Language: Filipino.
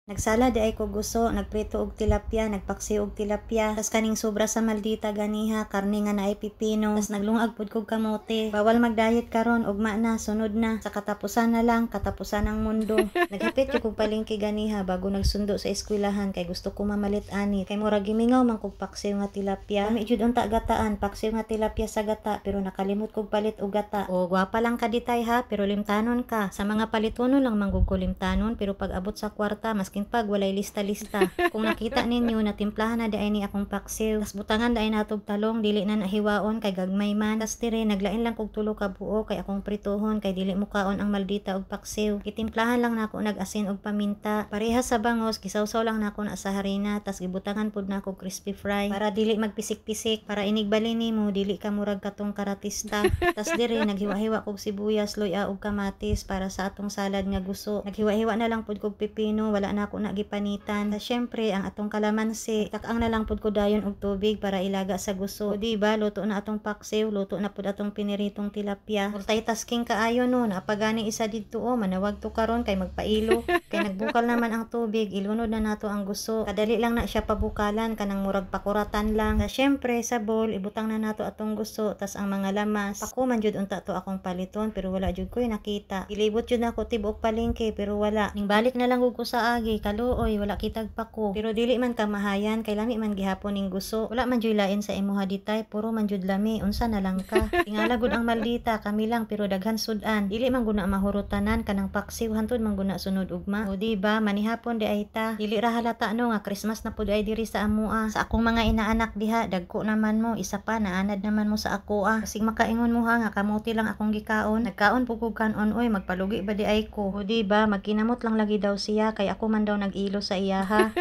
Nagsala di ay ko gusto, nagprito og tilapia, nagpaksi og tilapia, tas kaning sobra sa maldita ganiha, karne nga naay pipino, tas naglungag pud kog kamote. Bawal mag-diet karon, ugma na, sunod na. Sa katapusan na lang, katapusan ng mundo. Naghapit jud kog palengke ganiha bago nagsundo sa eskwelahan kay gusto ko mamalit ani. Kay murag gimingaw man kog paksiw nga tilapia. Kami jud unta gataan, paksiw nga tilapia sa gata, pero nakalimot kog palit og gata. O gwapa lang ka ditay ha, pero limtanon ka. Sa mga palitono lang manggug ko limtanon, pero pag abot sa kwarta mas pag walay lista-lista. Kung nakita ninyo na timplahan na daay ni akong paksiw, tas butangan daay natog talong, dili na nahiwaon kay gagmay man. Tas tire naglain lang kog tulo ka buo kay akong prituhon kay dili mo kaon ang maldita og paksiw. Gitimplahan lang nako nag-asin og paminta. Parehas sa bangos, gisawsaw lang nako na sa harina, tas gibutangan pud nako crispy fry para dili magpisik-pisik, para inigbali nimo dili ka murag katong karatista. Tas dire naghiwa-hiwa kog sibuyas, loya ug kamatis para sa atong salad nga gusto. Naghiwa-hiwa na lang pud kog pipino, wala na ako nagipanitan. Syempre ang atong kalamansi, takang na lang pud ko dayon og tubig para ilaga sa gusto. O diba, luto na atong paksiw, luto na pud atong piniritong tilapia. Multitasking kaayo no, napagani isa didto o manawag to karon kay magpailo. Kay nagbukal naman ang tubig, ilunod na nato ang gusto. Kadali lang na siya pabukalan kanang murag pakuratan lang. Syempre sa bowl ibutang na nato atong gusto, tas ang mga lamas. Pako man jud unta to akong paliton pero wala jud ko'y nakita. Ilibot jud nako tibok palengke pero wala. Ning balik na lang ko sa agi, kaluoy wala kitag pako. Pero dili man kamahayan kay lami man gihapon ning gusto. Wala man jud lain sa imuha ditay, puro man jud lami. Unsa na lang ka? Tingala gud ang maldita, kami lang pero daghan sudan. Dili man guna mahurutanan kanang paksiw hantud man guna sunod ugma. O diba, manihapon di ay ta. Dili ra halata no nga Christmas na pud ay diri sa amua. Sa akong mga inaanak diha, dagko naman mo, isa pa naanad naman mo sa ako ah. Kasing makaingon mo ha nga kamuti lang akong gikaon. Nagkaon pug kog kanon oy, magpalugi ba di ay ko. O diba, magkinamot lang lagi daw siya kay ako man daw nag-ilo sa iya ha.